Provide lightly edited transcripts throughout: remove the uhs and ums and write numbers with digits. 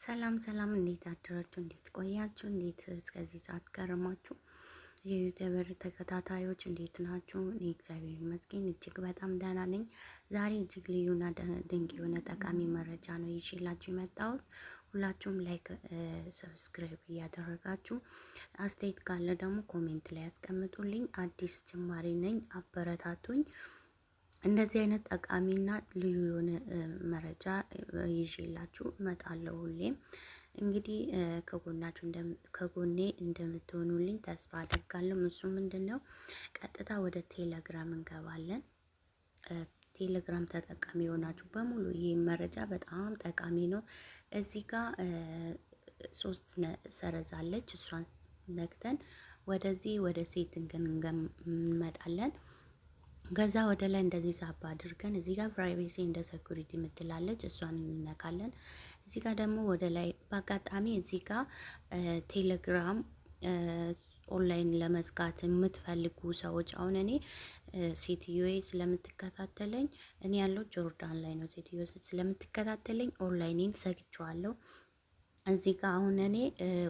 ሰላም ሰላም፣ እንዴት አደራችሁ? እንዴት ቆያችሁ? እንዴት እስከዚህ ሰዓት ከረማችሁ? የዩቲዩበር ተከታታዮች እንዴት ናችሁ? እኔ እግዚአብሔር ይመስገን እጅግ በጣም ደህና ነኝ። ዛሬ እጅግ ልዩና ድንቅ የሆነ ጠቃሚ መረጃ ነው ይዤላችሁ የመጣሁት። ሁላችሁም ላይክ፣ ሰብስክራይብ እያደረጋችሁ አስተያየት ካለ ደግሞ ኮሜንት ላይ ያስቀምጡልኝ። አዲስ ጀማሪ ነኝ፣ አበረታቱኝ። እንደዚህ አይነት ጠቃሚና ልዩ የሆነ መረጃ ይዤላችሁ እመጣለሁ ሁሌም። እንግዲህ ከጎኔ እንደምትሆኑልኝ ተስፋ አድርጋለሁ። እሱ ምንድነው? ቀጥታ ወደ ቴሌግራም እንገባለን። ቴሌግራም ተጠቃሚ የሆናችሁ በሙሉ ይህ መረጃ በጣም ጠቃሚ ነው። እዚህ ጋር ሶስት ሰረዛለች። እሷን ነክተን ወደዚህ ወደ ሴቲንግ እንመጣለን። ከዛ ወደ ላይ እንደዚህ ሳባ አድርገን እዚህ ጋር ፕራይቬሲ እንደ ሴኩሪቲ የምትላለች እሷን እንነካለን። እዚህ ጋር ደግሞ ወደ ላይ በአጋጣሚ እዚህ ጋር ቴሌግራም ኦንላይን ለመዝጋት የምትፈልጉ ሰዎች፣ አሁን እኔ ሴትዮዬ ስለምትከታተለኝ እኔ ያለው ጆርዳን ላይ ነው። ሴትዮ ስለምትከታተለኝ ኦንላይኔን ዘግቼዋለሁ። እዚህ ጋር አሁን እኔ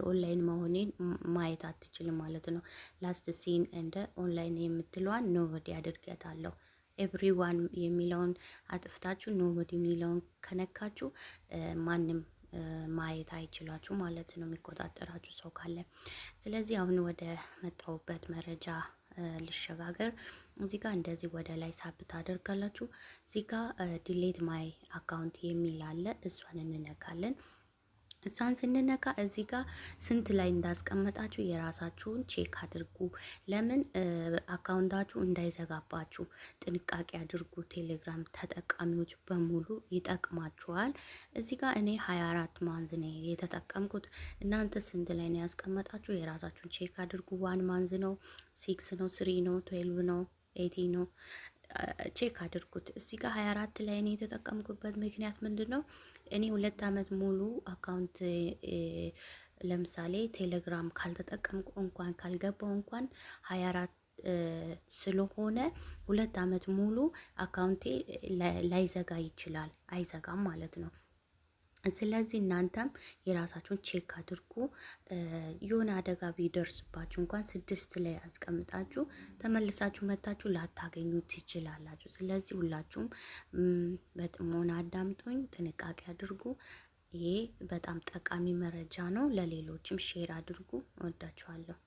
ኦንላይን መሆኔን ማየት አትችልም ማለት ነው። ላስት ሲን እንደ ኦንላይን የምትለዋን ኖቦዲ አድርጊያታለሁ። ኤቭሪዋን የሚለውን አጥፍታችሁ ኖቦዲ የሚለውን ከነካችሁ ማንም ማየት አይችላችሁ ማለት ነው፣ የሚቆጣጠራችሁ ሰው ካለ። ስለዚህ አሁን ወደ መጣሁበት መረጃ ልሸጋገር። እዚህ ጋር እንደዚህ ወደ ላይ ሳብት አደርጋላችሁ። እዚህ ጋር ዲሌት ማይ አካውንት የሚል አለ። እሷን እንነካለን። እሷን ስንነካ እዚህ ጋር ስንት ላይ እንዳስቀመጣችሁ የራሳችሁን ቼክ አድርጉ። ለምን አካውንታችሁ እንዳይዘጋባችሁ ጥንቃቄ አድርጉ። ቴሌግራም ተጠቃሚዎች በሙሉ ይጠቅማችኋል። እዚህ ጋር እኔ 24 ማንዝ ነው የተጠቀምኩት። እናንተ ስንት ላይ ነው ያስቀመጣችሁ? የራሳችሁን ቼክ አድርጉ። 1 ማንዝ ነው፣ 6 ነው፣ 3 ነው፣ 12 ነው፣ 80 ነው። ቼክ አድርጉት። እዚህ ጋር 24 ላይ እኔ የተጠቀምኩበት ምክንያት ምንድን ነው? እኔ 2 አመት ሙሉ አካውንት ለምሳሌ ቴሌግራም ካልተጠቀምኩ እንኳን ካልገባው እንኳን 24 ስለሆነ 2 አመት ሙሉ አካውንቴ ላይዘጋ ይችላል። አይዘጋም ማለት ነው። ስለዚህ እናንተም የራሳችሁን ቼክ አድርጉ። የሆነ አደጋ ቢደርስባችሁ እንኳን 6 ላይ አስቀምጣችሁ ተመልሳችሁ መታችሁ ላታገኙ ትችላላችሁ። ስለዚህ ሁላችሁም በጥሞና አዳምጡኝ፣ ጥንቃቄ አድርጉ። ይሄ በጣም ጠቃሚ መረጃ ነው። ለሌሎችም ሼር አድርጉ። እወዳችኋለሁ።